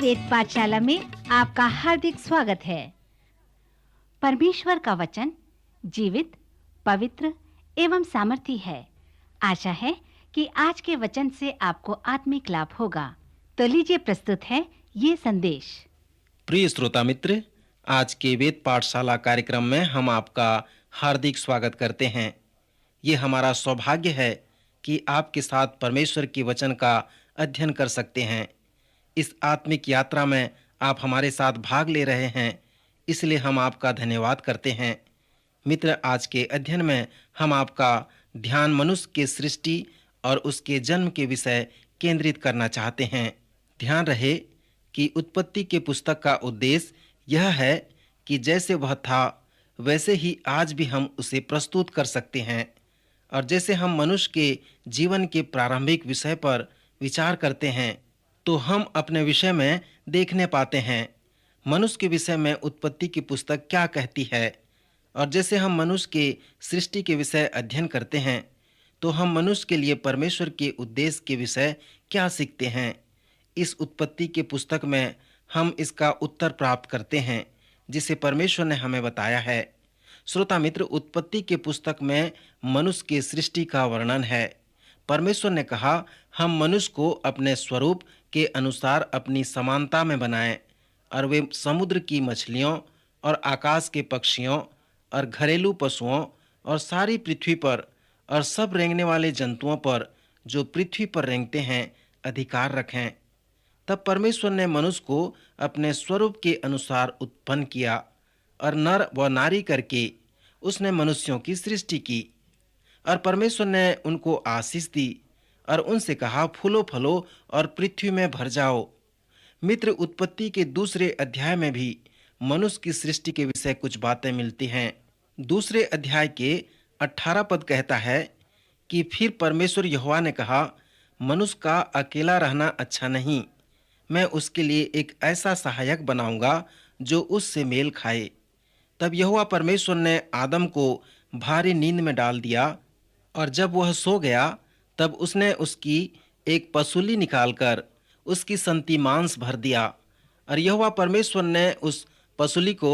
वेद पाठशाला में आपका हार्दिक स्वागत है। परमेश्वर का वचन जीवित, पवित्र एवं सामर्थी है। आशा है कि आज के वचन से आपको आत्मिक लाभ होगा। तो लीजिए प्रस्तुत है ये संदेश। प्रिय श्रोता मित्र, आज के वेद पाठशाला कार्यक्रम में हम आपका हार्दिक स्वागत करते हैं। ये हमारा सौभाग्य है कि आपके साथ परमेश्वर के वचन का अध्ययन कर सकते हैं। इस आत्मिक यात्रा में आप हमारे साथ भाग ले रहे हैं, इसलिए हम आपका धन्यवाद करते हैं। मित्र, आज के अध्ययन में हम आपका ध्यान मनुष्य के सृष्टि और उसके जन्म के विषय केंद्रित करना चाहते हैं। ध्यान रहे कि उत्पत्ति के पुस्तक का उद्देश्य यह है कि जैसे वह था वैसे ही आज भी हम उसे प्रस्तुत कर सकते हैं। और जैसे हम मनुष्य के जीवन के प्रारंभिक विषय पर विचार करते हैं तो हम अपने विषय में देखने पाते हैं मनुष्य के विषय में उत्पत्ति की पुस्तक क्या कहती है। और जैसे हम मनुष्य के सृष्टि के विषय अध्ययन करते हैं तो हम मनुष्य के लिए परमेश्वर के उद्देश्य के विषय क्या सीखते हैं। इस उत्पत्ति के पुस्तक में हम इसका उत्तर प्राप्त करते हैं जिसे परमेश्वर ने हमें बताया है। श्रोता मित्र, उत्पत्ति के पुस्तक में मनुष्य के सृष्टि का वर्णन है। परमेश्वर ने कहा, हम मनुष्य को अपने स्वरूप के अनुसार अपनी समानता में बनाएं और वे समुद्र की मछलियों और आकाश के पक्षियों और घरेलू पशुओं और सारी पृथ्वी पर और सब रेंगने वाले जंतुओं पर जो पृथ्वी पर रेंगते हैं अधिकार रखें। तब परमेश्वर ने मनुष्य को अपने स्वरूप के अनुसार उत्पन्न किया और नर व नारी करके उसने मनुष्यों की सृष्टि की। और परमेश्वर ने उनको आशीष दी और उनसे कहा, फूलो फलो और पृथ्वी में भर जाओ। मित्र, उत्पत्ति के दूसरे अध्याय में भी मनुष्य की सृष्टि के विषय कुछ बातें मिलती हैं। दूसरे अध्याय के 18 पद कहता है कि फिर परमेश्वर यहोवा ने कहा, मनुष्य का अकेला रहना अच्छा नहीं, मैं उसके लिए एक ऐसा सहायक बनाऊंगा जो उससे मेल खाए। तब यहोवा परमेश्वर ने आदम को भारी नींद में डाल दिया और जब वह सो गया तब उसने उसकी एक पसूली निकालकर उसकी संति मांस भर दिया। और यहोवा परमेश्वर ने उस पसूली को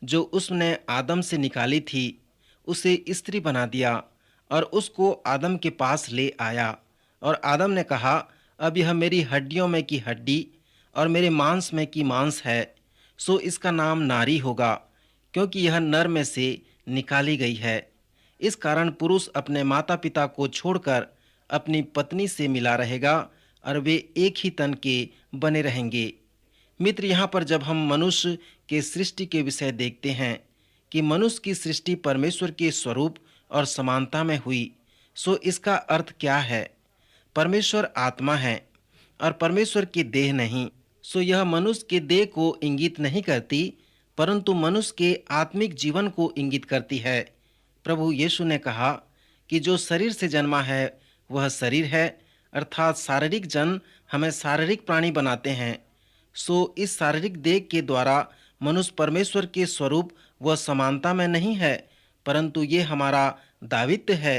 जो उसने आदम से निकाली थी उसे स्त्री बना दिया और उसको आदम के पास ले आया। और आदम ने कहा, अब यह मेरी हड्डियों में की हड्डी और मेरे मांस में की मांस है, सो इसका नाम नारी होगा, क्योंकि यह नर में से निकाली गई है। इस कारण पुरुष अपने माता पिता को छोड़कर अपनी पत्नी से मिला रहेगा और वे एक ही तन के बने रहेंगे। मित्र, यहाँ पर जब हम मनुष्य के सृष्टि के विषय देखते हैं कि मनुष्य की सृष्टि परमेश्वर के स्वरूप और समानता में हुई, सो इसका अर्थ क्या है। परमेश्वर आत्मा है और परमेश्वर की देह नहीं, सो यह मनुष्य के देह को इंगित नहीं करती परंतु मनुष्य के आत्मिक जीवन को इंगित करती है। प्रभु यीशु ने कहा कि जो शरीर से जन्मा है वह शरीर है, अर्थात शारीरिक जन्म हमें शारीरिक प्राणी बनाते हैं। सो इस शारीरिक देह के द्वारा मनुष्य परमेश्वर के स्वरूप व समानता में नहीं है, परंतु ये हमारा दायित्व है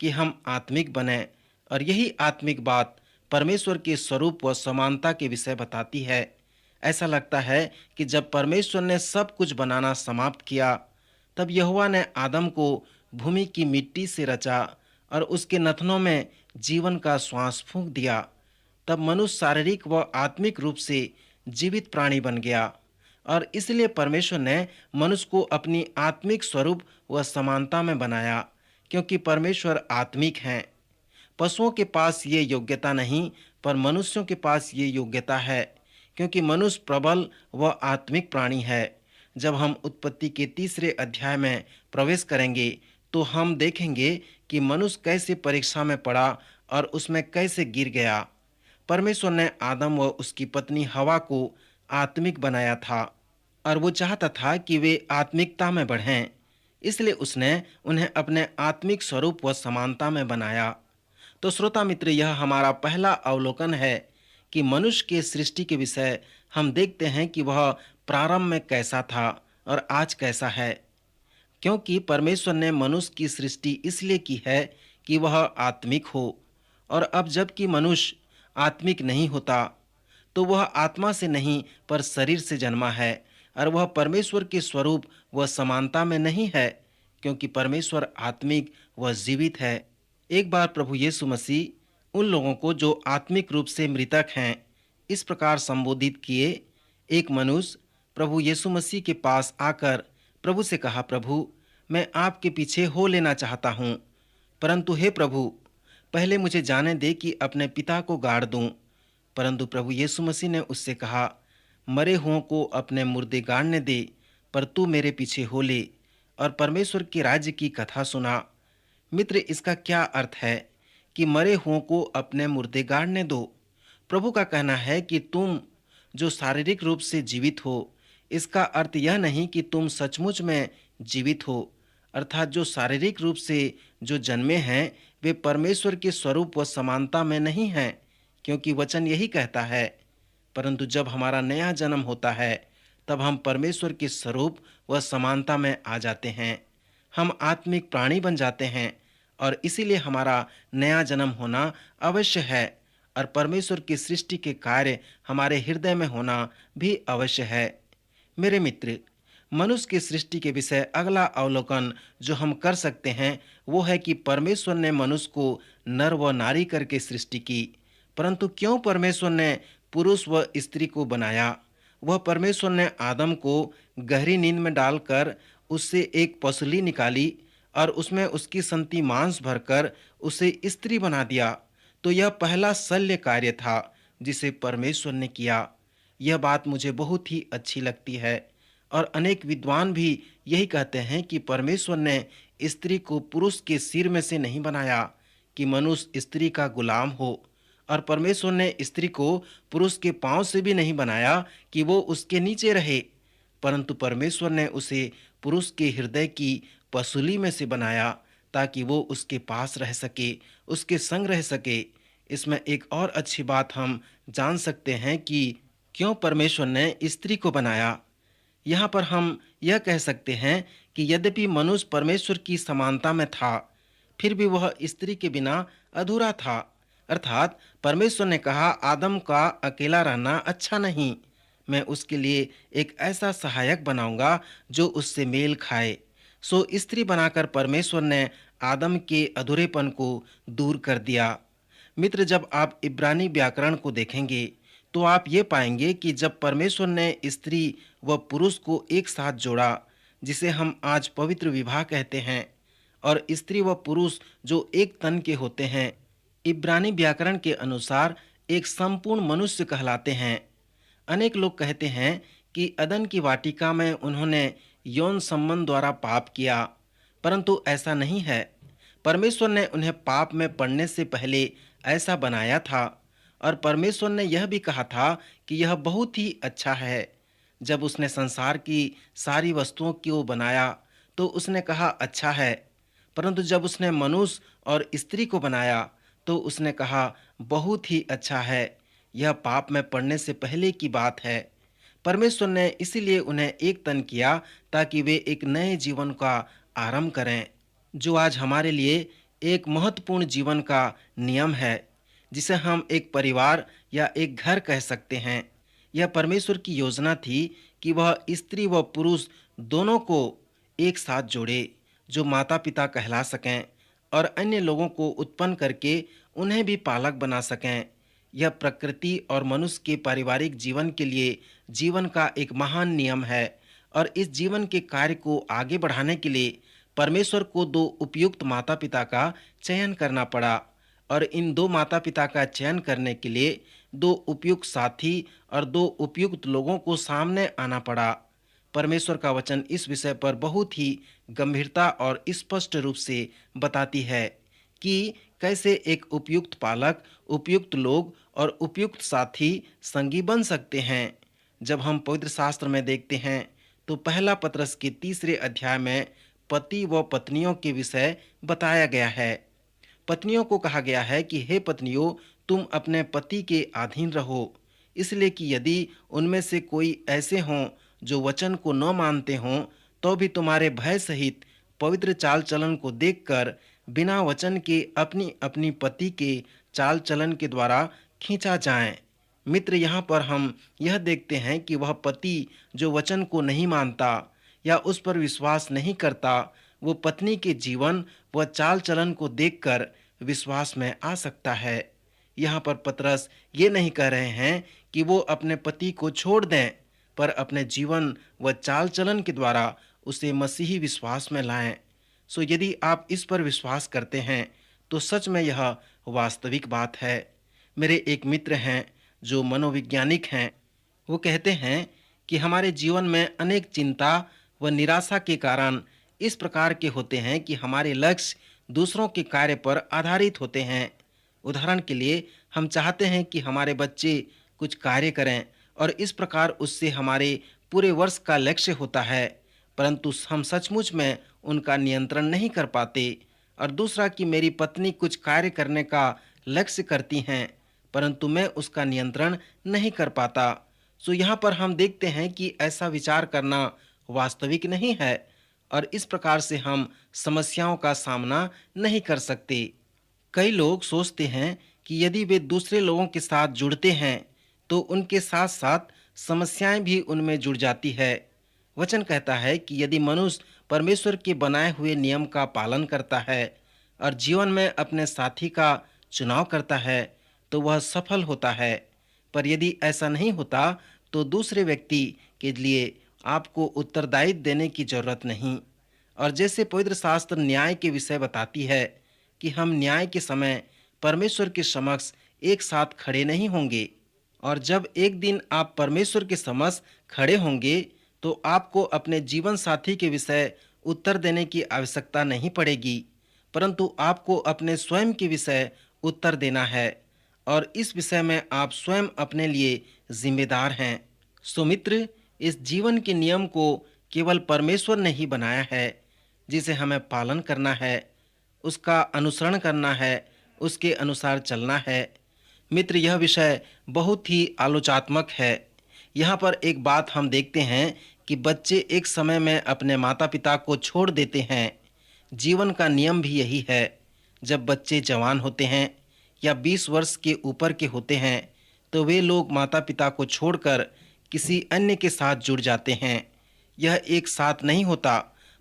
कि हम आत्मिक बने। और यही आत्मिक बात परमेश्वर के स्वरूप व समानता के विषय बताती है। ऐसा लगता है कि जब परमेश्वर ने सब कुछ बनाना समाप्त किया तब यहोवा ने आदम को भूमि की मिट्टी से रचा और उसके नथनों में जीवन का श्वास फूंक दिया। तब मनुष्य शारीरिक व आत्मिक रूप से जीवित प्राणी बन गया और इसलिए परमेश्वर ने मनुष्य को अपनी आत्मिक स्वरूप व समानता में बनाया, क्योंकि परमेश्वर आत्मिक हैं। पशुओं के पास ये योग्यता नहीं, पर मनुष्यों के पास ये योग्यता है, क्योंकि मनुष्य प्रबल व आत्मिक प्राणी है। जब हम उत्पत्ति के तीसरे अध्याय में प्रवेश करेंगे तो हम देखेंगे कि मनुष्य कैसे परीक्षा में पड़ा और उसमें कैसे गिर गया। परमेश्वर ने आदम व उसकी पत्नी हवा को आत्मिक बनाया था और वो चाहता था कि वे आत्मिकता में बढ़ें, इसलिए उसने उन्हें अपने आत्मिक स्वरूप व समानता में बनाया। तो श्रोता मित्र, यह हमारा पहला अवलोकन है कि मनुष्य के सृष्टि के विषय हम देखते हैं कि वह प्रारंभ में कैसा था और आज कैसा है। क्योंकि परमेश्वर ने मनुष्य की सृष्टि इसलिए की है कि वह आत्मिक हो, और अब जबकि मनुष्य आत्मिक नहीं होता तो वह आत्मा से नहीं पर शरीर से जन्मा है, और वह परमेश्वर के स्वरूप व समानता में नहीं है, क्योंकि परमेश्वर आत्मिक व जीवित है। एक बार प्रभु यीशु मसीह उन लोगों को जो आत्मिक रूप से मृतक हैं इस प्रकार संबोधित किए। एक मनुष्य प्रभु यीशु मसीह के पास आकर प्रभु से कहा, प्रभु, मैं आपके पीछे हो लेना चाहता हूँ, परंतु हे प्रभु, पहले मुझे जाने दे कि अपने पिता को गाड़ दूं। परंतु प्रभु यीशु मसीह ने उससे कहा, मरे हुओं को अपने मुर्दे गाड़ने दे, पर तू मेरे पीछे हो ले और परमेश्वर के राज्य की कथा सुना। मित्र, इसका क्या अर्थ है कि मरे हुओं को अपने मुर्दे गाड़ने दो? प्रभु का कहना है कि तुम जो शारीरिक रूप से जीवित हो, इसका अर्थ यह नहीं कि तुम सचमुच में जीवित हो, अर्थात जो शारीरिक रूप से जो जन्मे हैं वे परमेश्वर के स्वरूप व समानता में नहीं हैं, क्योंकि वचन यही कहता है। परंतु जब हमारा नया जन्म होता है तब हम परमेश्वर के स्वरूप व समानता में आ जाते हैं। हम आत्मिक प्राणी बन जाते हैं और इसीलिए हमारा नया जन्म होना अवश्य है, और परमेश्वर की सृष्टि के कार्य हमारे हृदय में होना भी अवश्य है। मेरे मित्र, मनुष्य की सृष्टि के विषय अगला अवलोकन जो हम कर सकते हैं वो है कि परमेश्वर ने मनुष्य को नर व नारी करके सृष्टि की। परंतु क्यों परमेश्वर ने पुरुष व स्त्री को बनाया? वह परमेश्वर ने आदम को गहरी नींद में डालकर उससे एक पसली निकाली और उसमें उसकी संति मांस भरकर उसे स्त्री बना दिया। तो यह पहला शल्य कार्य था जिसे परमेश्वर ने किया। यह बात मुझे बहुत ही अच्छी लगती है, और अनेक विद्वान भी यही कहते हैं कि परमेश्वर ने स्त्री को पुरुष के सिर में से नहीं बनाया कि मनुष्य स्त्री का गुलाम हो, और परमेश्वर ने स्त्री को पुरुष के पांव से भी नहीं बनाया कि वो उसके नीचे रहे, परंतु परमेश्वर ने उसे पुरुष के हृदय की पसुली में से बनाया ताकि वो उसके पास रह सके, उसके संग रह सके। इसमें एक और अच्छी बात हम जान सकते हैं कि क्यों परमेश्वर ने स्त्री को बनाया। यहाँ पर हम यह कह सकते हैं कि यद्यपि मनुष्य परमेश्वर की समानता में था, फिर भी वह स्त्री के बिना अधूरा था। अर्थात परमेश्वर ने कहा, आदम का अकेला रहना अच्छा नहीं, मैं उसके लिए एक ऐसा सहायक बनाऊंगा जो उससे मेल खाए। सो स्त्री बनाकर परमेश्वर ने आदम के अधूरेपन को दूर कर दिया। मित्र, जब आप इब्रानी व्याकरण को देखेंगे तो आप ये पाएंगे कि जब परमेश्वर ने स्त्री व पुरुष को एक साथ जोड़ा, जिसे हम आज पवित्र विवाह कहते हैं, और स्त्री व पुरुष जो एक तन के होते हैं, इब्रानी व्याकरण के अनुसार एक संपूर्ण मनुष्य कहलाते हैं। अनेक लोग कहते हैं कि अदन की वाटिका में उन्होंने यौन संबंध द्वारा पाप किया, परंतु ऐसा नहीं है। परमेश्वर ने उन्हें पाप में पड़ने से पहले ऐसा बनाया था, और परमेश्वर ने यह भी कहा था कि यह बहुत ही अच्छा है। जब उसने संसार की सारी वस्तुओं को बनाया तो उसने कहा अच्छा है, परंतु जब उसने मनुष्य और स्त्री को बनाया तो उसने कहा बहुत ही अच्छा है। यह पाप में पड़ने से पहले की बात है। परमेश्वर ने इसीलिए उन्हें एक तन किया ताकि वे एक नए जीवन का आरंभ करें, जो आज हमारे लिए एक महत्वपूर्ण जीवन का नियम है, जिसे हम एक परिवार या एक घर कह सकते हैं। यह परमेश्वर की योजना थी कि वह स्त्री व पुरुष दोनों को एक साथ जोड़े, जो माता पिता कहला सकें और अन्य लोगों को उत्पन्न करके उन्हें भी पालक बना सकें। यह प्रकृति और मनुष्य के पारिवारिक जीवन के लिए जीवन का एक महान नियम है, और इस जीवन के कार्य को आगे बढ़ाने के लिए परमेश्वर को दो उपयुक्त माता पिता का चयन करना पड़ा, और इन दो माता पिता का चयन करने के लिए दो उपयुक्त साथी और दो उपयुक्त लोगों को सामने आना पड़ा। परमेश्वर का वचन इस विषय पर बहुत ही गंभीरता और स्पष्ट रूप से बताती है कि कैसे एक उपयुक्त पालक, उपयुक्त लोग और उपयुक्त साथी संगी बन सकते हैं। जब हम पवित्र शास्त्र में देखते हैं तो पहला पतरस के 3 अध्याय में पति व पत्नियों के विषय बताया गया है। पत्नियों को कहा गया है कि हे पत्नियों, तुम अपने पति के अधीन रहो, इसलिए कि यदि उनमें से कोई ऐसे हों जो वचन को न मानते हों, तो भी तुम्हारे भय सहित पवित्र चाल चलन को देखकर बिना वचन के अपनी अपनी पति के चाल चलन के द्वारा खींचा जाएं। मित्र, यहाँ पर हम यह देखते हैं कि वह पति जो वचन को नहीं मानता या उस पर विश्वास नहीं करता, वो पत्नी के जीवन व चाल चलन को देखकर विश्वास में आ सकता है। यहाँ पर पतरस ये नहीं कह रहे हैं कि वो अपने पति को छोड़ दें, पर अपने जीवन व चाल चलन के द्वारा उसे मसीही विश्वास में लाएं। सो यदि आप इस पर विश्वास करते हैं तो सच में यह वास्तविक बात है। मेरे एक मित्र हैं जो मनोवैज्ञानिक हैं। वो कहते हैं कि हमारे जीवन में अनेक चिंता व निराशा के कारण इस प्रकार के होते हैं कि हमारे लक्ष्य दूसरों के कार्य पर आधारित होते हैं। उदाहरण के लिए हम चाहते हैं कि हमारे बच्चे कुछ कार्य करें और इस प्रकार उससे हमारे पूरे वर्ष का लक्ष्य होता है, परंतु हम सचमुच में उनका नियंत्रण नहीं कर पाते। और दूसरा कि मेरी पत्नी कुछ कार्य करने का लक्ष्य करती हैं, परंतु मैं उसका नियंत्रण नहीं कर पाता। सो यहाँ पर हम देखते हैं कि ऐसा विचार करना वास्तविक नहीं है और इस प्रकार से हम समस्याओं का सामना नहीं कर सकते। कई लोग सोचते हैं कि यदि वे दूसरे लोगों के साथ जुड़ते हैं तो उनके साथ साथ समस्याएं भी उनमें जुड़ जाती है। वचन कहता है कि यदि मनुष्य परमेश्वर के बनाए हुए नियम का पालन करता है और जीवन में अपने साथी का चुनाव करता है तो वह सफल होता है, पर यदि ऐसा नहीं होता तो दूसरे व्यक्ति के लिए आपको उत्तरदायित्व देने की जरूरत नहीं। और जैसे पवित्र शास्त्र न्याय के विषय बताती है कि हम न्याय के समय परमेश्वर के समक्ष एक साथ खड़े नहीं होंगे, और जब एक दिन आप परमेश्वर के समक्ष खड़े होंगे तो आपको अपने जीवन साथी के विषय उत्तर देने की आवश्यकता नहीं पड़ेगी, परंतु आपको अपने स्वयं के विषय उत्तर देना है और इस विषय में आप स्वयं अपने लिए जिम्मेदार हैं। सो मित्र, इस जीवन के नियम को केवल परमेश्वर ने ही बनाया है, जिसे हमें पालन करना है, उसका अनुसरण करना है, उसके अनुसार चलना है। मित्र, यह विषय बहुत ही आलोचनात्मक है। यहाँ पर एक बात हम देखते हैं कि बच्चे एक समय में अपने माता पिता को छोड़ देते हैं। जीवन का नियम भी यही है। जब बच्चे जवान होते हैं या 20 वर्ष के ऊपर के होते हैं तो वे लोग माता पिता को छोड़कर किसी अन्य के साथ जुड़ जाते हैं। यह एक साथ नहीं होता,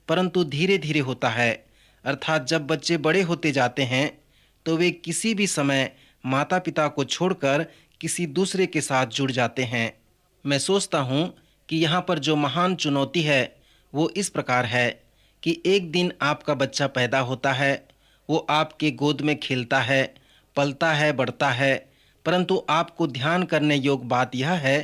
परंतु धीरे धीरे होता है। अर्थात जब बच्चे बड़े होते जाते हैं तो वे किसी भी समय माता पिता को छोड़कर किसी दूसरे के साथ जुड़ जाते हैं। मैं सोचता हूँ कि यहाँ पर जो महान चुनौती है वो इस प्रकार है कि एक दिन आपका बच्चा पैदा होता है, वो आपके गोद में खेलता है, पलता है, बढ़ता है, परंतु आपको ध्यान करने योग्य बात यह है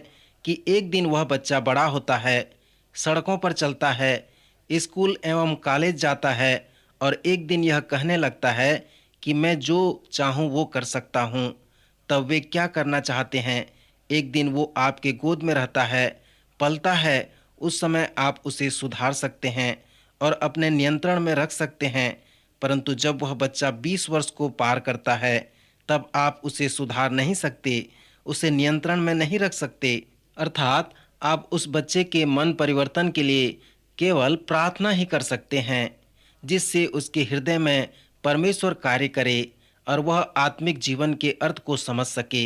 कि एक दिन वह बच्चा बड़ा होता है, सड़कों पर चलता है, स्कूल एवं कॉलेज जाता है और एक दिन यह कहने लगता है कि मैं जो चाहूँ वो कर सकता हूँ। तब वे क्या करना चाहते हैं? एक दिन वो आपके गोद में रहता है, पलता है, उस समय आप उसे सुधार सकते हैं और अपने नियंत्रण में रख सकते हैं, परंतु जब वह बच्चा 20 वर्ष को पार करता है तब आप उसे सुधार नहीं सकते, उसे नियंत्रण में नहीं रख सकते। अर्थात आप उस बच्चे के मन परिवर्तन के लिए केवल प्रार्थना ही कर सकते हैं, जिससे उसके हृदय में परमेश्वर कार्य करे और वह आत्मिक जीवन के अर्थ को समझ सके।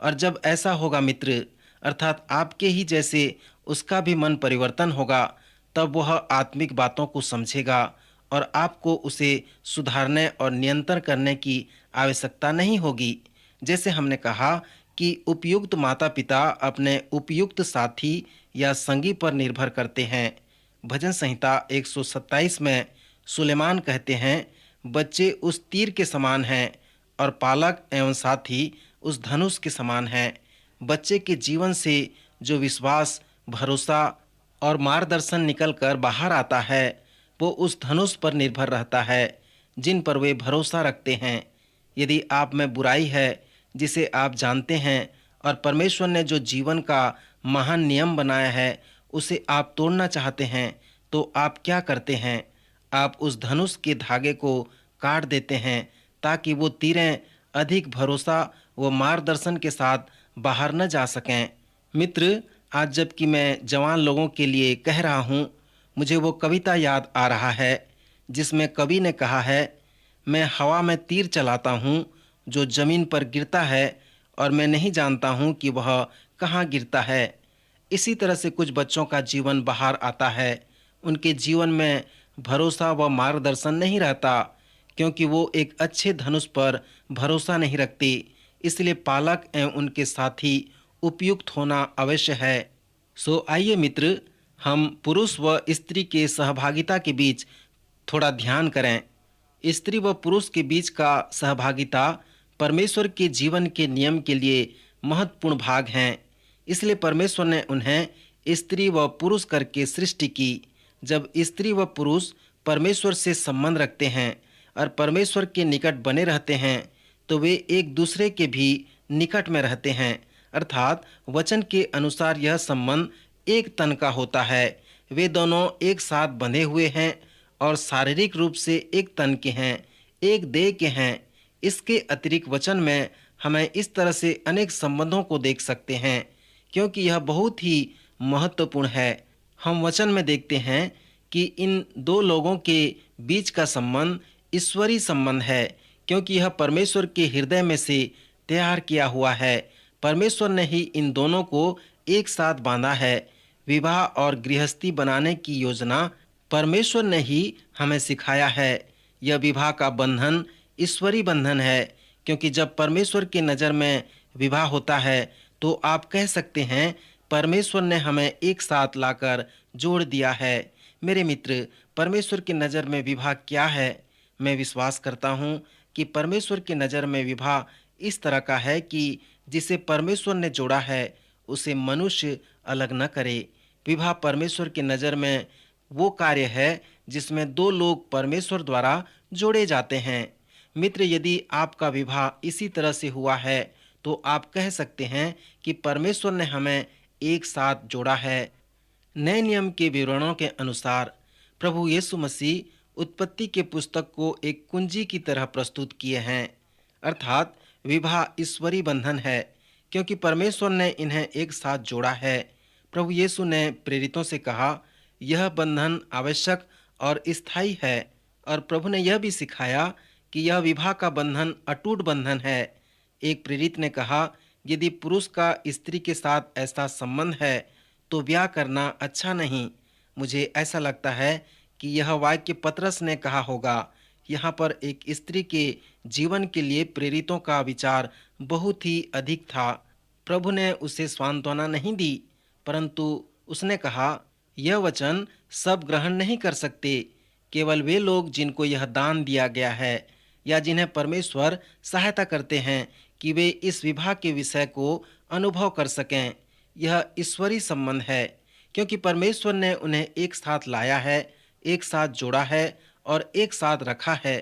और जब ऐसा होगा मित्र, अर्थात आपके ही जैसे उसका भी मन परिवर्तन होगा, तब वह आत्मिक बातों को समझेगा और आपको उसे सुधारने और नियंत्रण करने की आवश्यकता नहीं होगी। जैसे हमने कहा कि उपयुक्त माता पिता अपने उपयुक्त साथी या संगी पर निर्भर करते हैं। भजन संहिता 127 में सुलेमान कहते हैं, बच्चे उस तीर के समान हैं और पालक एवं साथी उस धनुष के समान हैं। बच्चे के जीवन से जो विश्वास, भरोसा और मार्गदर्शन निकलकर बाहर आता है वो उस धनुष पर निर्भर रहता है जिन पर वे भरोसा रखते हैं। यदि आप में बुराई है जिसे आप जानते हैं और परमेश्वर ने जो जीवन का महान नियम बनाया है उसे आप तोड़ना चाहते हैं, तो आप क्या करते हैं? आप उस धनुष के धागे को काट देते हैं ताकि वो तीरें अधिक भरोसा व मार्गदर्शन के साथ बाहर न जा सकें। मित्र, आज जबकि मैं जवान लोगों के लिए कह रहा हूँ, मुझे वो कविता याद आ रहा है जिसमें कवि ने कहा है, मैं हवा में तीर चलाता हूँ जो जमीन पर गिरता है और मैं नहीं जानता हूँ कि वह कहाँ गिरता है। इसी तरह से कुछ बच्चों का जीवन बाहर आता है। उनके जीवन में भरोसा व मार्गदर्शन नहीं रहता, क्योंकि वो एक अच्छे धनुष पर भरोसा नहीं रखते। इसलिए पालक एवं उनके साथी उपयुक्त होना आवश्य है। सो आइए मित्र, हम पुरुष व स्त्री के सहभागिता के बीच थोड़ा ध्यान करें। स्त्री व पुरुष के बीच का सहभागिता परमेश्वर के जीवन के नियम के लिए महत्वपूर्ण भाग हैं। इसलिए परमेश्वर ने उन्हें स्त्री व पुरुष करके सृष्टि की। जब स्त्री व पुरुष परमेश्वर से संबंध रखते हैं और परमेश्वर के निकट बने रहते हैं, तो वे एक दूसरे के भी निकट में रहते हैं। अर्थात वचन के अनुसार यह संबंध एक तन का होता है। वे दोनों एक साथ बंधे हुए हैं और शारीरिक रूप से एक तन के हैं, एक देह के हैं। इसके अतिरिक्त वचन में हमें इस तरह से अनेक संबंधों को देख सकते हैं, क्योंकि यह बहुत ही महत्वपूर्ण है। हम वचन में देखते हैं कि इन दो लोगों के बीच का संबंध ईश्वरीय संबंध है, क्योंकि यह परमेश्वर के हृदय में से तैयार किया हुआ है। परमेश्वर ने ही इन दोनों को एक साथ बांधा है। विवाह और गृहस्थी बनाने की योजना परमेश्वर ने ही हमें सिखाया है। यह विवाह का बंधन ईश्वरीय बंधन है, क्योंकि जब परमेश्वर की नज़र में विवाह होता है तो आप कह सकते हैं परमेश्वर ने हमें एक साथ लाकर जोड़ दिया है। मेरे मित्र, परमेश्वर की नज़र में विवाह क्या है? मैं विश्वास करता हूँ कि परमेश्वर की नज़र में विवाह इस तरह का है कि जिसे परमेश्वर ने जोड़ा है उसे मनुष्य अलग न करे। विवाह परमेश्वर की नज़र में वो कार्य है जिसमें दो लोग परमेश्वर द्वारा जोड़े जाते हैं। मित्र, यदि आपका विवाह इसी तरह से हुआ है तो आप कह सकते हैं कि परमेश्वर ने हमें एक साथ जोड़ा है। नए नियम के विवरणों के अनुसार प्रभु यीशु मसीह उत्पत्ति के पुस्तक को एक कुंजी की तरह प्रस्तुत किए हैं। अर्थात विवाह ईश्वरीय बंधन है, क्योंकि परमेश्वर ने इन्हें एक साथ जोड़ा है। प्रभु यीशु ने प्रेरितों से कहा, यह बंधन आवश्यक और स्थायी है। और प्रभु ने यह भी सिखाया कि यह विवाह का बंधन अटूट बंधन है। एक प्रेरित ने कहा, यदि पुरुष का स्त्री के साथ ऐसा संबंध है तो ब्याह करना अच्छा नहीं। मुझे ऐसा लगता है कि यह वाक्य पतरस ने कहा होगा। यहाँ पर एक स्त्री के जीवन के लिए प्रेरितों का विचार बहुत ही अधिक था। प्रभु ने उसे सांत्वना नहीं दी, परंतु उसने कहा, यह वचन सब ग्रहण नहीं कर सकते, केवल वे लोग जिनको यह दान दिया गया है या जिन्हें परमेश्वर सहायता करते हैं कि वे इस विवाह के विषय को अनुभव कर सकें। यह ईश्वरीय संबंध है, क्योंकि परमेश्वर ने उन्हें एक साथ लाया है, एक साथ जोड़ा है और एक साथ रखा है।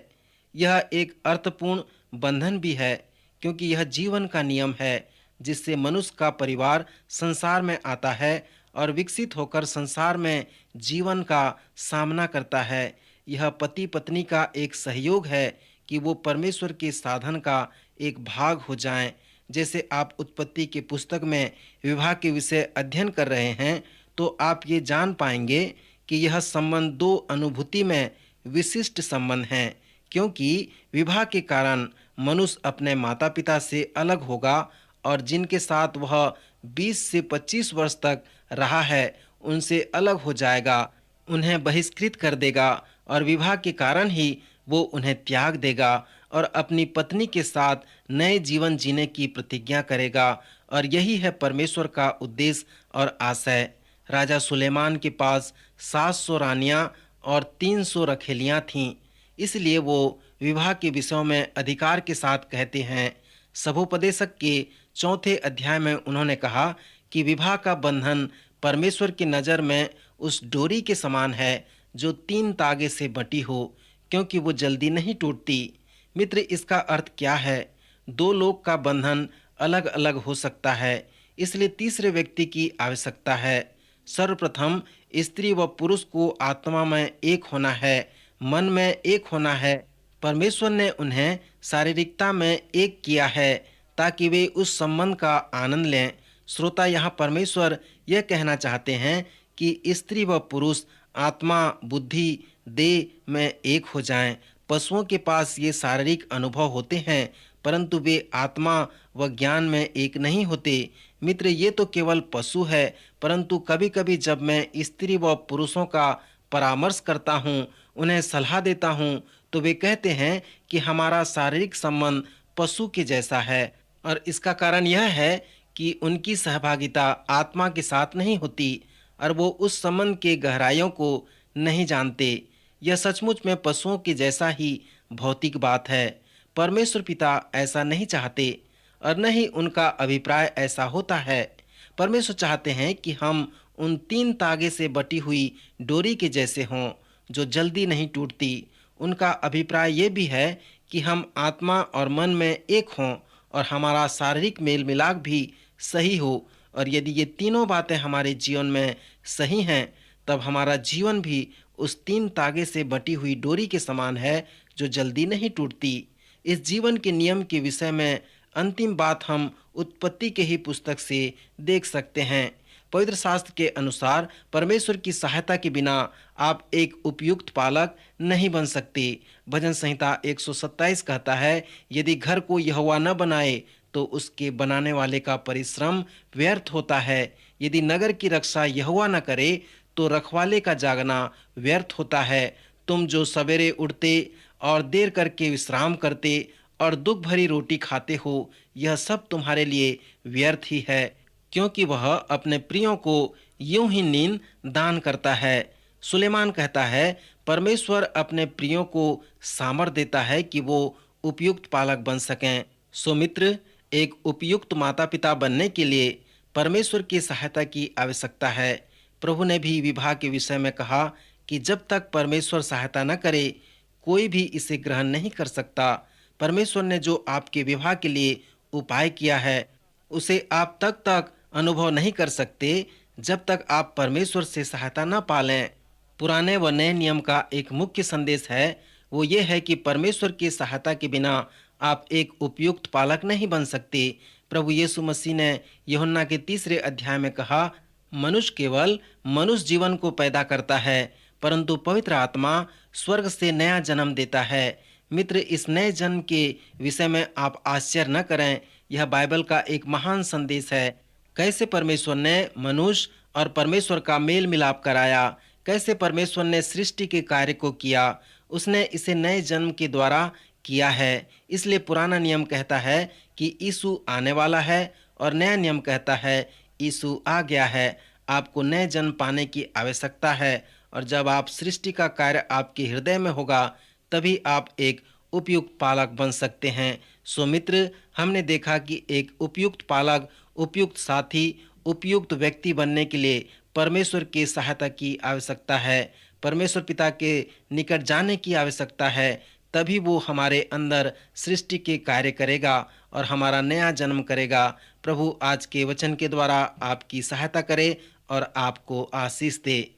यह एक अर्थपूर्ण बंधन भी है, क्योंकि यह जीवन का नियम है जिससे मनुष्य का परिवार संसार में आता है और विकसित होकर संसार में जीवन का सामना करता है। यह पति पत्नी का एक सहयोग है कि वो परमेश्वर के साधन का एक भाग हो जाएं। जैसे आप उत्पत्ति के पुस्तक में विवाह के विषय अध्ययन कर रहे हैं तो आप ये जान पाएंगे कि यह संबंध दो अनुभूति में विशिष्ट संबंध है, क्योंकि विवाह के कारण मनुष्य अपने माता पिता से अलग होगा और जिनके साथ वह 20 से 25 वर्ष तक रहा है उनसे अलग हो जाएगा, उन्हें बहिष्कृत कर देगा और विवाह के कारण ही वो उन्हें त्याग देगा और अपनी पत्नी के साथ नए जीवन जीने की प्रतिज्ञा करेगा। और यही है परमेश्वर का उद्देश्य और आशय। राजा सुलेमान के पास 700 रानियां और 300 रखेलियां थीं, इसलिए वो विवाह के विषयों में अधिकार के साथ कहते हैं। सभोपदेशक के 4 अध्याय में उन्होंने कहा कि विवाह का बंधन परमेश्वर की नज़र में उस डोरी के समान है जो 3 तागे से बटी हो, क्योंकि वो जल्दी नहीं टूटती। मित्र, इसका अर्थ क्या है? दो लोग का बंधन अलग अलग हो सकता है, इसलिए तीसरे व्यक्ति की आवश्यकता है। सर्वप्रथम स्त्री व पुरुष को आत्मा में एक होना है, मन में एक होना है। परमेश्वर ने उन्हें शारीरिकता में एक किया है ताकि वे उस संबंध का आनंद लें। श्रोता, यहाँ परमेश्वर यह कहना चाहते हैं कि स्त्री व पुरुष आत्मा, बुद्धि, देह में एक हो जाएं। पशुओं के पास ये शारीरिक अनुभव होते हैं, परंतु वे आत्मा व ज्ञान में एक नहीं होते। मित्र, ये तो केवल पशु है, परंतु कभी-कभी जब मैं स्त्री व पुरुषों का परामर्श करता हूँ, उन्हें सलाह देता हूँ, तो वे कहते हैं कि हमारा शारीरिक संबंध पशु के जैसा है, और इसका कारण यह है कि उनकी सहभागिता आत्मा के साथ नहीं होती और वो उस संबंध के गहराइयों को नहीं जानते। यह सचमुच में पशुओं के जैसा ही भौतिक बात है। परमेश्वर पिता ऐसा नहीं चाहते और न ही उनका अभिप्राय ऐसा होता है। परमेश्वर चाहते हैं कि हम उन 3 तागे से बटी हुई डोरी के जैसे हों जो जल्दी नहीं टूटती। उनका अभिप्राय ये भी है कि हम आत्मा और मन में एक हों और हमारा शारीरिक मेल मिलाप भी सही हो, और यदि ये तीनों बातें हमारे जीवन में सही हैं, तब हमारा जीवन भी उस 3 तागे से बटी हुई डोरी के समान है जो जल्दी नहीं टूटती। इस जीवन के नियम के विषय में अंतिम बात हम उत्पत्ति के ही पुस्तक से देख सकते हैं। पवित्र शास्त्र के अनुसार परमेश्वर की सहायता के बिना आप एक उपयुक्त पालक नहीं बन सकते। भजन संहिता 127 कहता है, यदि घर को यहोवा न बनाए तो उसके बनाने वाले का परिश्रम व्यर्थ होता है। यदि नगर की रक्षा यहोवा न करे तो रखवाले का जागना व्यर्थ होता है। तुम जो सवेरे उठते और देर करके विश्राम करते और दुख भरी रोटी खाते हो, यह सब तुम्हारे लिए व्यर्थ ही है, क्योंकि वह अपने प्रियों को यूं ही नींद दान करता है। सुलेमान कहता है, परमेश्वर अपने प्रियों को सामर्थ देता है कि वो उपयुक्त पालक बन सकें। सो मित्र, एक उपयुक्त माता पिता बनने के लिए परमेश्वर की सहायता की आवश्यकता है। प्रभु ने भी विवाह के विषय में कहा कि जब तक परमेश्वर सहायता न करे, कोई भी इसे ग्रहण नहीं कर सकता। परमेश्वर ने जो आपके विवाह के लिए उपाय किया है, उसे आप तक अनुभव नहीं कर सकते जब तक आप परमेश्वर से सहायता न पालें। पुराने व नए नियम का एक मुख्य संदेश है, वो ये है कि परमेश्वर की सहायता के बिना आप एक उपयुक्त पालक नहीं बन सकते। प्रभु यीशु मसीह ने यूहन्ना के 3 अध्याय में कहा, मनुष्य केवल मनुष्य जीवन को पैदा करता है, परंतु पवित्र आत्मा स्वर्ग से नया जन्म देता है। मित्र, इस नए जन्म के विषय में आप आश्चर्य न करें, यह बाइबल का एक महान संदेश है। कैसे परमेश्वर ने मनुष्य और परमेश्वर का मेल मिलाप कराया, कैसे परमेश्वर ने सृष्टि के कार्य को किया, उसने इसे नए जन्म के द्वारा किया है। इसलिए पुराना नियम कहता है कि यीशु आने वाला है और नया नियम कहता है यीशु आ गया है। आपको नए जन्म पाने की आवश्यकता है, और जब आप सृष्टि का कार्य आपके हृदय में होगा, तभी आप एक उपयुक्त पालक बन सकते हैं। सो मित्र, हमने देखा कि एक उपयुक्त पालक, उपयुक्त साथी, उपयुक्त व्यक्ति बनने के लिए परमेश्वर की सहायता की आवश्यकता है। परमेश्वर पिता के निकट जाने की आवश्यकता है, तभी वो हमारे अंदर सृष्टि के कार्य करेगा और हमारा नया जन्म करेगा। प्रभु आज के वचन के द्वारा आपकी सहायता करे और आपको आशीष दे।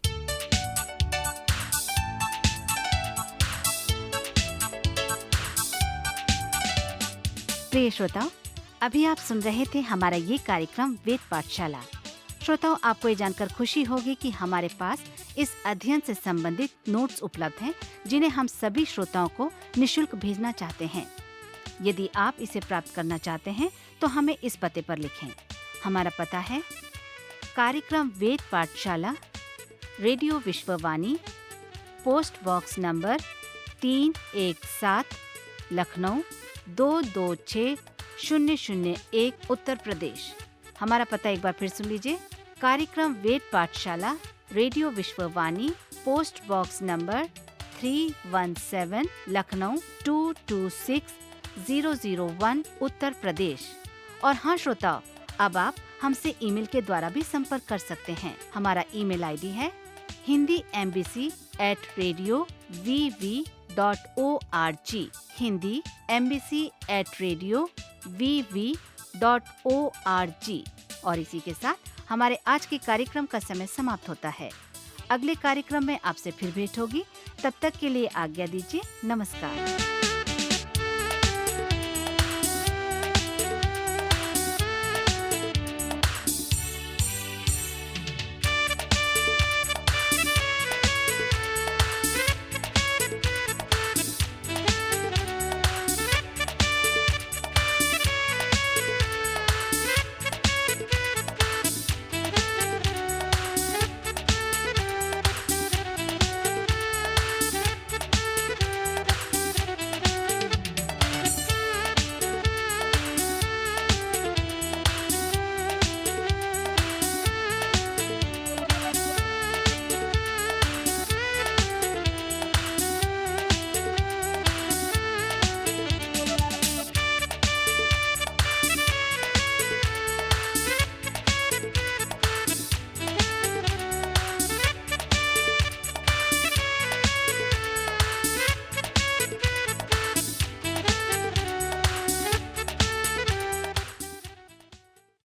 प्रिय श्रोताओं, अभी आप सुन रहे थे हमारा ये कार्यक्रम वेद पाठशाला। श्रोताओं, आपको ये जानकर खुशी होगी कि हमारे पास इस अध्ययन से संबंधित नोट्स उपलब्ध हैं, जिन्हें हम सभी श्रोताओं को निशुल्क भेजना चाहते हैं। यदि आप इसे प्राप्त करना चाहते हैं तो हमें इस पते पर लिखें। हमारा पता है कार्यक्रम Ved Pathshala, radio Vishwavani, post box number 317, Lucknow 226001, Uttar Pradesh. हमारा पता एक बार फिर सुन लीजिए। कार्यक्रम Ved Pathshala, radio Vishwavani, post box number 317, Lucknow 226001, Uttar Pradesh. और हाँ श्रोताओ, अब आप हमसे ईमेल के द्वारा भी संपर्क कर सकते हैं। हमारा ईमेल आईडी है hindiembassy@radiovv.org, hindiembassy@radiovv.org। और इसी के साथ हमारे आज के कार्यक्रम का समय समाप्त होता है। अगले कार्यक्रम में आपसे फिर भेंट होगी। तब तक के लिए आज्ञा दीजिए। नमस्कार।